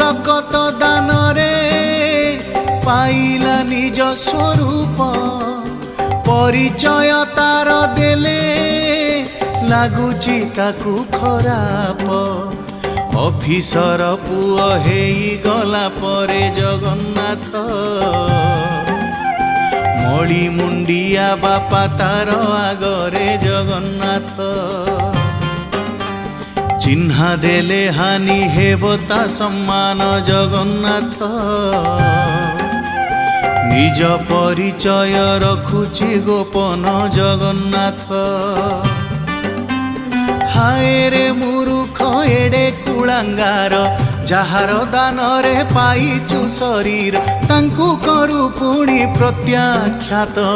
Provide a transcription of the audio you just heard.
ଜଗତ ଦାନରେ ପାଇଲା ନିଜ ସ୍ୱରୂପ ପରିଚୟ ତାର ଦେଲେ ଲାଗୁଛି ତାକୁ ଖରାପ ଅଫିସର ପୁଅ ହେଇଗଲା ପରେ ଜଗନ୍ନାଥ ମଳି ମୁଣ୍ଡିଆ ବାପା ତାର ଆଗରେ ଜଗନ୍ନାଥ ଚିହ୍ନା ଦେଲେ ହାନି ହେବ ତା ସମ୍ମାନ ଜଗନ୍ନାଥ ନିଜ ପରିଚୟ ରଖୁଛି ଗୋପନ ଜଗନ୍ନାଥ ହାୟରେ ମୂରୁଖ ଏଡ଼େ କୁଳାଙ୍ଗାର ଯାହାର ଦାନରେ ପାଇଛୁ ଶରୀର ତାଙ୍କୁ କରୁ ପୁଣି ପ୍ରତ୍ୟାଖ୍ୟାତ